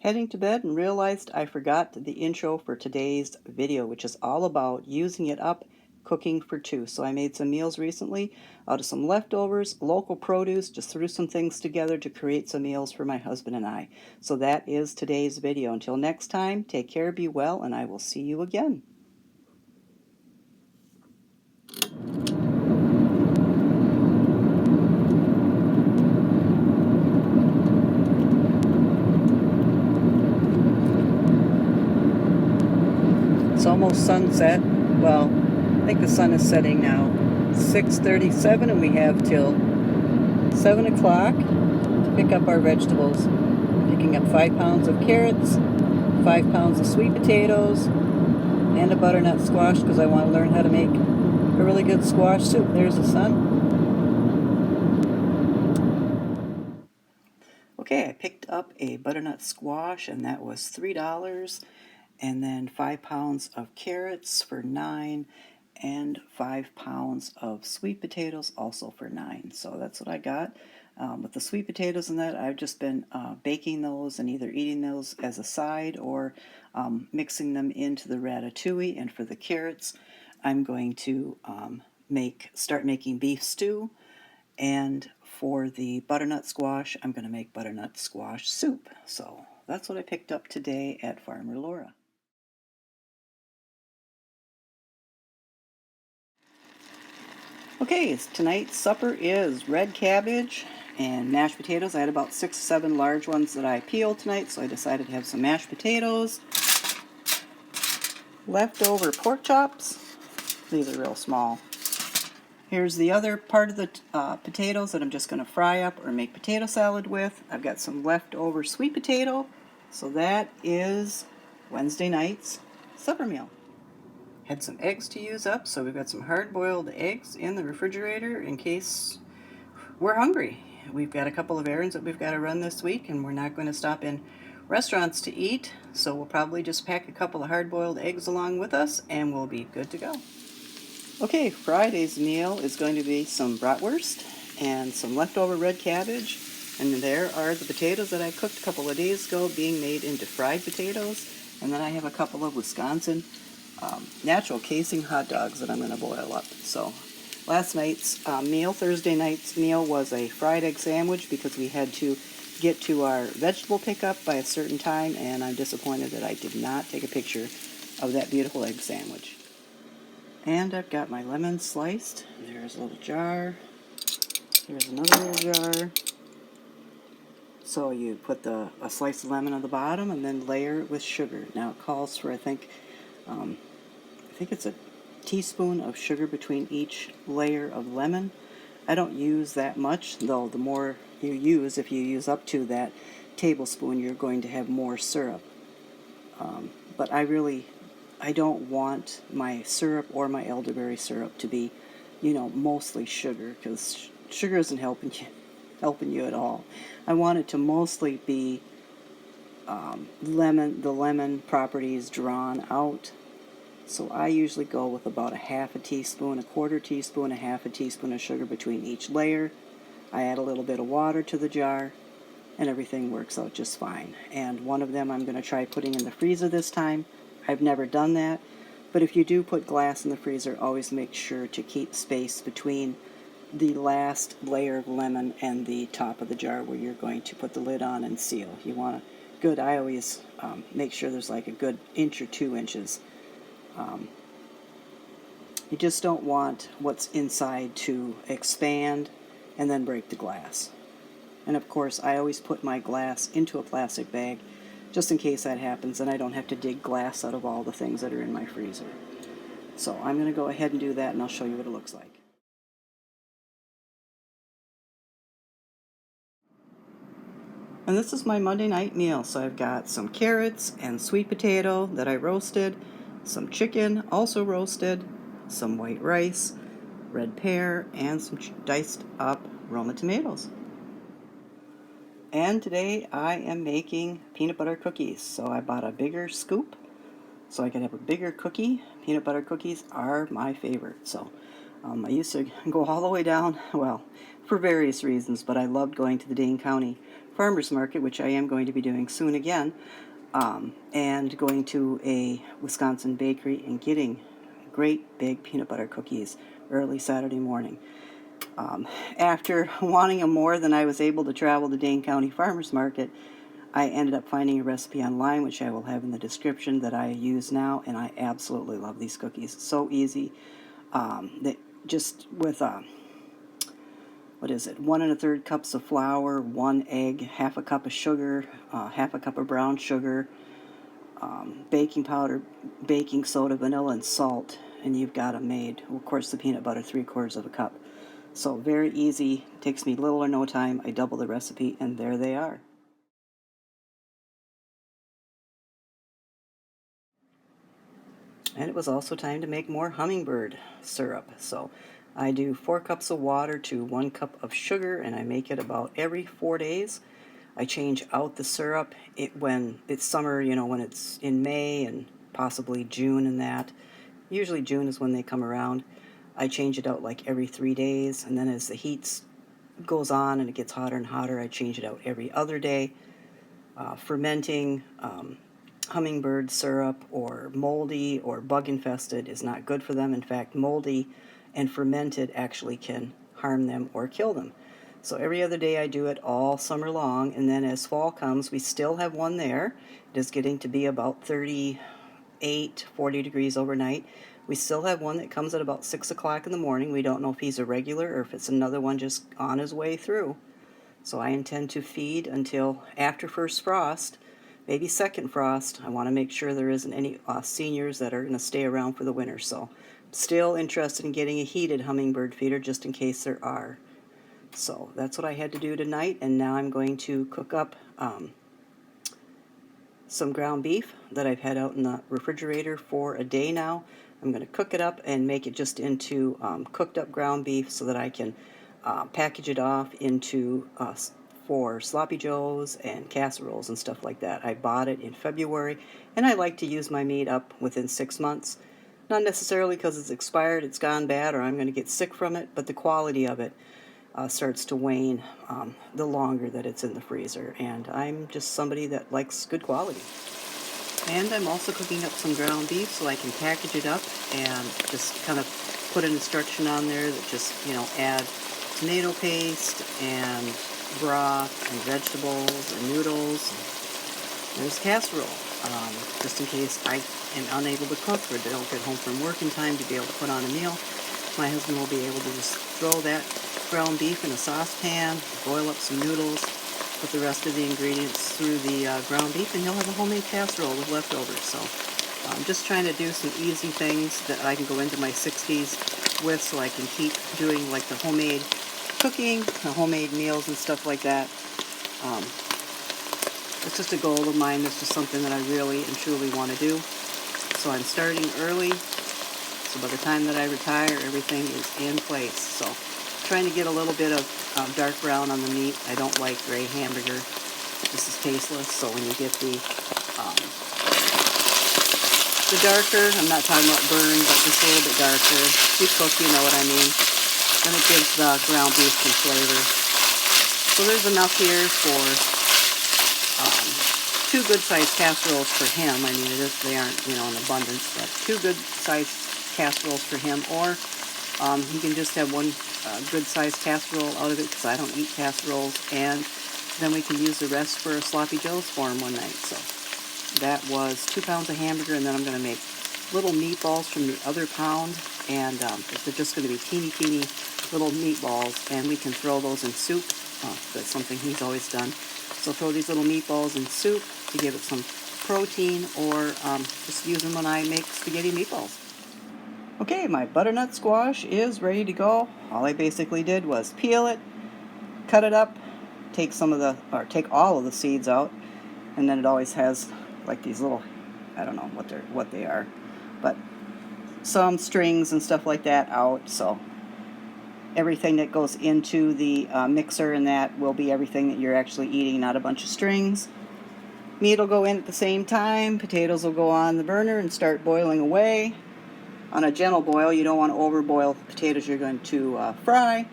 Heading to bed and realized I forgot the intro for today's video, which is all about using it up, cooking for two. So I made some meals recently out of some leftovers, local produce, just threw some things together to create some meals for my husband and I. So that is today's video. Until next time, take care, be well, and I will see you again. It's almost sunset. Well, I think the sun is setting now. 6:37, and we have till 7 o'clock to pick up our vegetables. Picking up 5 pounds of carrots, 5 pounds of sweet potatoes, and a butternut squash because I want to learn how to make a really good squash soup. There's the sun. Okay, I picked up a butternut squash, and that was $3. And then 5 pounds of carrots for $9, and 5 pounds of sweet potatoes also for $9. So that's what I got. With the sweet potatoes and that, I've just been baking those and either eating those as a side or mixing them into the ratatouille. And for the carrots, I'm going to start making beef stew. And for the butternut squash, I'm going to make butternut squash soup. So that's what I picked up today at Farmer Laura. Okay, tonight's supper is red cabbage and mashed potatoes. I had about 6 or 7 large ones that I peeled tonight, so I decided to have some mashed potatoes. Leftover pork chops. These are real small. Here's the other part of the potatoes that I'm just going to fry up or make potato salad with. I've got some leftover sweet potato, so that is Wednesday night's supper meal. Had some eggs to use up, so we've got some hard-boiled eggs in the refrigerator in case we're hungry. We've got a couple of errands that we've got to run this week, and we're not going to stop in restaurants to eat, so we'll probably just pack a couple of hard-boiled eggs along with us, and we'll be good to go. Okay, Friday's meal is going to be some bratwurst and some leftover red cabbage, and there are the potatoes that I cooked a couple of days ago being made into fried potatoes, and then I have a couple of Wisconsin natural casing hot dogs that I'm going to boil up. So last night's Thursday night's meal, was a fried egg sandwich because we had to get to our vegetable pickup by a certain time, and I'm disappointed that I did not take a picture of that beautiful egg sandwich. And I've got my lemon sliced. There's a little jar. Here's another little jar. So you put a slice of lemon on the bottom and then layer it with sugar. Now it calls for, I think it's a teaspoon of sugar between each layer of lemon. I don't use that much, though the more you use, if you use up to that tablespoon, you're going to have more syrup. But I don't want my syrup or my elderberry syrup to be, mostly sugar, because sugar isn't helping you at all. I want it to mostly be the lemon properties drawn out. So I usually go with about a half a teaspoon, a quarter teaspoon, a half a teaspoon of sugar between each layer. I add a little bit of water to the jar, and everything works out just fine. And one of them I'm going to try putting in the freezer this time. I've never done that, but if you do put glass in the freezer, always make sure to keep space between the last layer of lemon and the top of the jar where you're going to put the lid on and seal. You want I always make sure there's like a good inch or 2 inches. You just don't want what's inside to expand and then break the glass. And of course, I always put my glass into a plastic bag just in case that happens, and I don't have to dig glass out of all the things that are in my freezer. So I'm going to go ahead and do that, and I'll show you what it looks like. And this is my Monday night meal. So I've got some carrots and sweet potato that I roasted, some chicken also roasted, some white rice, red pear, and some diced up Roma tomatoes. And today I am making peanut butter cookies. So I bought a bigger scoop so I could have a bigger cookie. Peanut butter cookies are my favorite. So I used to go all the way down, well, for various reasons, but I loved going to the Dane County farmer's market, which I am going to be doing soon again, and going to a Wisconsin bakery and getting great big peanut butter cookies early Saturday morning. After wanting them more than I was able to travel to Dane County Farmers Market, I ended up finding a recipe online, which I will have in the description, that I use now, and I absolutely love these cookies. So easy. They just with 1 1/3 cups of flour, 1 egg, half a cup of sugar, half a cup of brown sugar, baking powder, baking soda, vanilla, and salt, and you've got them made. Of course, the peanut butter, 3/4 of a cup. So very easy, takes me little or no time. I double the recipe, and there they are. And it was also time to make more hummingbird syrup. So I do 4 cups of water to 1 cup of sugar, and I make it about every 4 days. I change out the syrup when it's summer, when it's in May and possibly June and that. Usually June is when they come around. I change it out like every 3 days, and then as the heat goes on and it gets hotter and hotter, I change it out every other day. Fermenting hummingbird syrup or moldy or bug infested is not good for them. In fact, moldy and fermented actually can harm them or kill them. So every other day I do it all summer long, and then as fall comes, we still have one there. It is getting to be about 38, 40 degrees overnight. We still have one that comes at about 6 o'clock in the morning. We don't know if he's a regular or if it's another one just on his way through. So I intend to feed until after first frost, maybe second frost. I want to make sure there isn't any seniors that are going to stay around for the winter. So still interested in getting a heated hummingbird feeder just in case there are. So that's what I had to do tonight, and now I'm going to cook up some ground beef that I've had out in the refrigerator for a day now. I'm going to cook it up and make it just into cooked up ground beef so that I can package it off into for sloppy joes and casseroles and stuff like that. I bought it in February, and I like to use my meat up within 6 months. Not necessarily because it's expired, it's gone bad, or I'm going to get sick from it, but the quality of it starts to wane the longer that it's in the freezer, and I'm just somebody that likes good quality. And I'm also cooking up some ground beef so I can package it up and just kind of put an instruction on there that just, add tomato paste and broth and vegetables and noodles. There's casserole, just in case I am unable to cook or don't get home from work in time to be able to put on a meal. My husband will be able to just throw that ground beef in a saucepan, boil up some noodles, put the rest of the ingredients through the ground beef, and he'll have a homemade casserole with leftovers. So I'm just trying to do some easy things that I can go into my 60s with, so I can keep doing like the homemade cooking, the homemade meals and stuff like that. It's just a goal of mine. It's just something that I really and truly want to do. So I'm starting early, so by the time that I retire, everything is in place. So trying to get a little bit of dark brown on the meat. I don't like gray hamburger. This is tasteless, so when you get the darker, I'm not talking about burn, but just a little bit darker, you cook, you know what I mean. Then it gives the ground beef some flavor. So there's enough here for 2 good-sized casseroles for him. I mean, they aren't, in abundance, but 2 good-sized casseroles for him, or he can just have 1 good-sized casserole out of it, because I don't eat casseroles, and then we can use the rest for sloppy joes for him one night. So that was 2 pounds of hamburger, and then I'm going to make little meatballs from the other pound, and they're just going to be teeny little meatballs, and we can throw those in soup. That's something he's always done. So throw these little meatballs in soup to give it some protein, or just use them when I make spaghetti meatballs. Okay, my butternut squash is ready to go. All I basically did was peel it, cut it up, take all of the seeds out, and then it always has like these little, I don't know what they are, but some strings and stuff like that out. So everything that goes into the mixer and that will be everything that you're actually eating, not a bunch of strings. Meat will go in at the same time. Potatoes will go on the burner and start boiling away. On a gentle boil, you don't want to overboil the potatoes you're going to fry.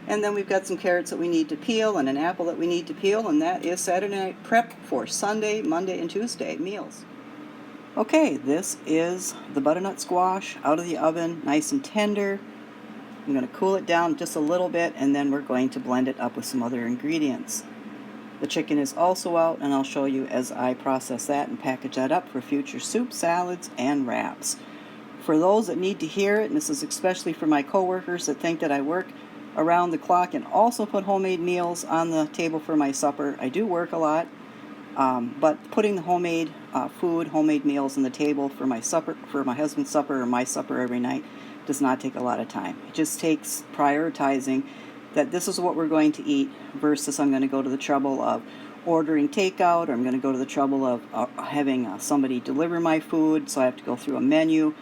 And then we've got some carrots that we need to peel and an apple that we need to peel, and that is Saturday night prep for Sunday, Monday, and Tuesday meals. Okay, this is the butternut squash out of the oven, nice and tender. I'm going to cool it down just a little bit, and then we're going to blend it up with some other ingredients. The chicken is also out, and I'll show you as I process that and package that up for future soups, salads, and wraps. For those that need to hear it, and this is especially for my coworkers that think that I work around the clock and also put homemade meals on the table for my supper, I do work a lot, but putting the homemade food, homemade meals on the table for my supper, for my husband's supper or my supper every night does not take a lot of time. It just takes prioritizing that this is what we're going to eat versus I'm going to go to the trouble of ordering takeout, or I'm going to go to the trouble of having somebody deliver my food, so I have to go through a menu,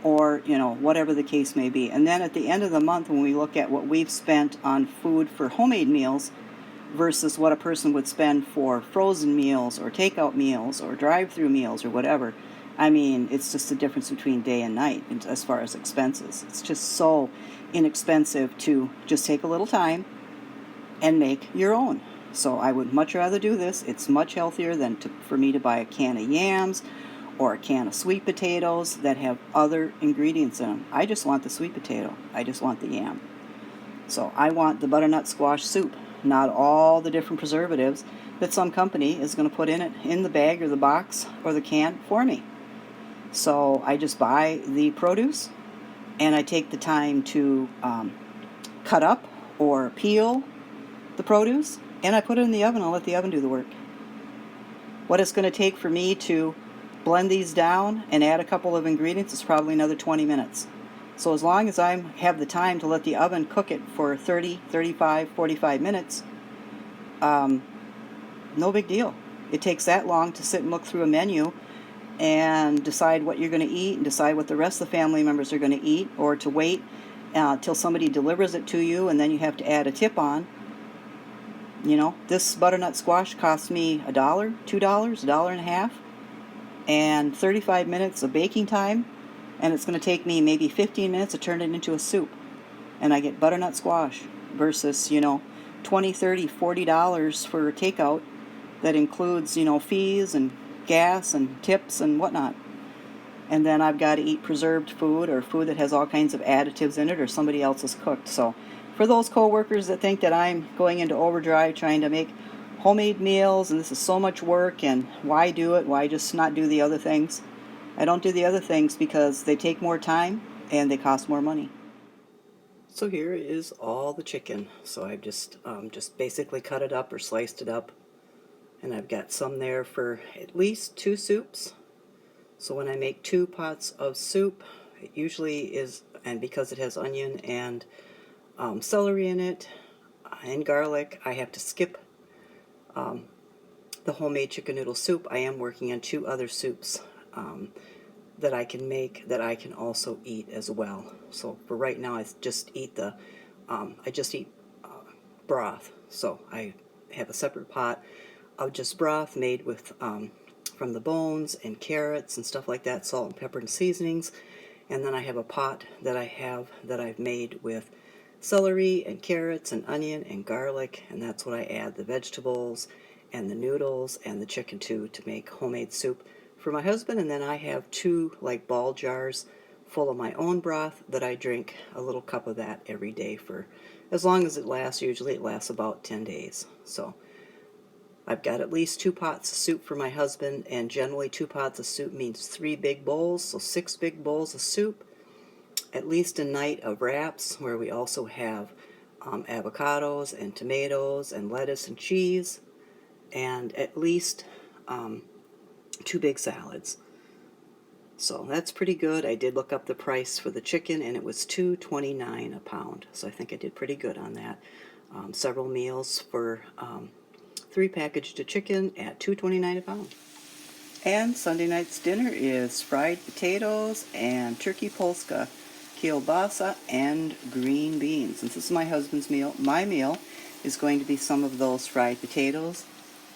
or whatever the case may be. And then at the end of the month, when we look at what we've spent on food for homemade meals versus what a person would spend for frozen meals or takeout meals or drive-through meals or whatever, I mean, it's just the difference between day and night as far as expenses. It's just so inexpensive to just take a little time and make your own. So I would much rather do this. It's much healthier than for me to buy a can of yams or a can of sweet potatoes that have other ingredients in them. I just want the sweet potato. I just want the yam. So I want the butternut squash soup, not all the different preservatives that some company is going to put in it, in the bag or the box or the can for me. So I just buy the produce, and I take the time to cut up or peel the produce, and I put it in the oven. I'll let the oven do the work. What it's going to take for me to blend these down and add a couple of ingredients is probably another 20 minutes. So as long as I have the time to let the oven cook it for 30, 35, 45 minutes, no big deal. It takes that long to sit and look through a menu and decide what you're going to eat and decide what the rest of the family members are going to eat, or to wait till somebody delivers it to you and then you have to add a tip on. This butternut squash cost me $1, $2, $1.50, and 35 minutes of baking time, and it's going to take me maybe 15 minutes to turn it into a soup, and I get butternut squash versus $20, $30, $40 for takeout that includes fees and gas and tips and whatnot. And then I've got to eat preserved food or food that has all kinds of additives in it or somebody else's cooked. So for those coworkers that think that I'm going into overdrive trying to make homemade meals and this is so much work and why do it, why just not do the other things? I don't do the other things because they take more time and they cost more money. So here is all the chicken. So I've just basically cut it up or sliced it up, and I've got some there for at least 2 soups. So when I make 2 pots of soup, it usually is, and because it has onion and celery in it and garlic, I have to skip the homemade chicken noodle soup. I am working on 2 other soups that I can make that I can also eat as well. So for right now, I just eat broth. So I have a separate pot of just broth made with from the bones and carrots and stuff like that, salt and pepper and seasonings. And then I have a pot that I've made with celery and carrots and onion and garlic, and that's what I add the vegetables and the noodles and the chicken to make homemade soup for my husband. And then I have 2 like ball jars full of my own broth that I drink a little cup of that every day for as long as it lasts. Usually it lasts about 10 days. So I've got at least 2 pots of soup for my husband, and generally 2 pots of soup means 3 big bowls, so 6 big bowls of soup, at least a night of wraps where we also have avocados and tomatoes and lettuce and cheese, and at least 2 big salads. So that's pretty good. I did look up the price for the chicken, and it was $2.29 a pound, so I think I did pretty good on that. Several meals for 3 packaged of chicken at $2.29 a pound. And Sunday night's dinner is fried potatoes and turkey polska, kielbasa, and green beans. Since this is my husband's meal, my meal is going to be some of those fried potatoes,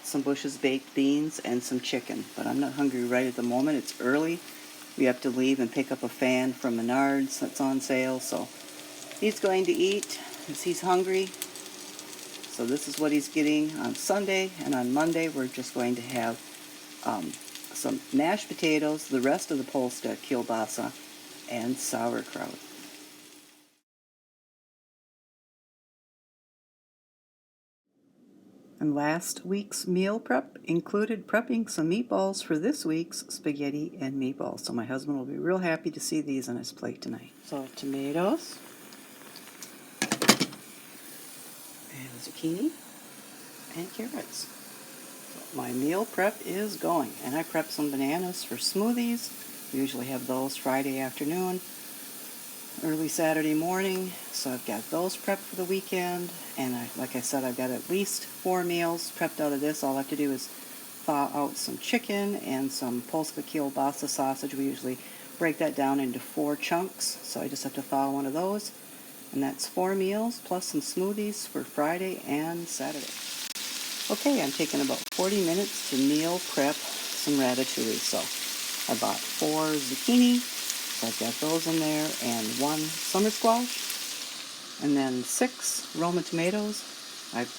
some Bush's baked beans, and some chicken. But I'm not hungry right at the moment. It's early. We have to leave and pick up a fan from Menards that's on sale. So he's going to eat because he's hungry. So this is what he's getting on Sunday, and on Monday we're just going to have some mashed potatoes, the rest of the Polska kielbasa, and sauerkraut. And last week's meal prep included prepping some meatballs for this week's spaghetti and meatballs. So my husband will be real happy to see these on his plate tonight. So tomatoes, and zucchini, and carrots. So my meal prep is going. And I prepped some bananas for smoothies. We usually have those Friday afternoon, early Saturday morning, so I've got those prepped for the weekend, and like I said, I've got at least 4 meals prepped out of this. All I have to do is thaw out some chicken and some Polska kielbasa sausage. We usually break that down into 4 chunks, so I just have to thaw one of those, and that's 4 meals plus some smoothies for Friday and Saturday. Okay, I'm taking about 40 minutes to meal prep some ratatouille. So I bought 4 zucchini, so I've got those in there, and 1 summer squash, and then 6 Roma tomatoes. I've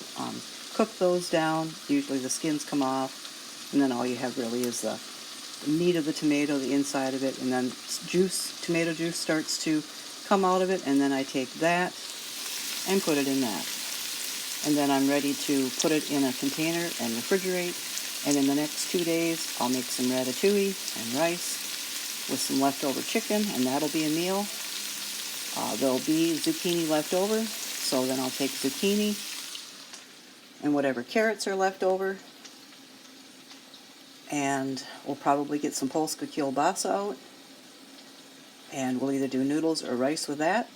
cooked those down. Usually the skins come off, and then all you have really is the meat of the tomato, the inside of it, and then tomato juice starts to come out of it, and then I take that and put it in that. And then I'm ready to put it in a container and refrigerate, and in the next 2 days I'll make some ratatouille and rice with some leftover chicken, and that'll be a meal. There'll be zucchini left over, so then I'll take zucchini and whatever carrots are left over, and we'll probably get some Polska kielbasa out, and we'll either do noodles or rice with that.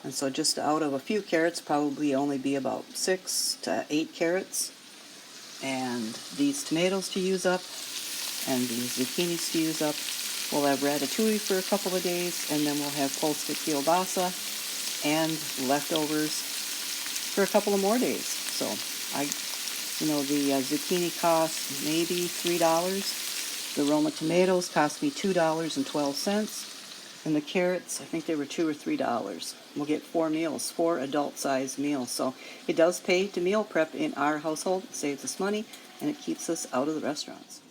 And so just out of a few carrots, probably only be about 6 to 8 carrots, and these tomatoes to use up, and these zucchinis to use up. We'll have ratatouille for a couple of days, and then we'll have Polska kielbasa and leftovers for a couple of more days. So the zucchini cost maybe $3. The Roma tomatoes cost me $2.12, and the carrots, I think they were $2 or $3. We'll get 4 meals, 4 adult-sized meals. So it does pay to meal prep in our household. It saves us money, and it keeps us out of the restaurants.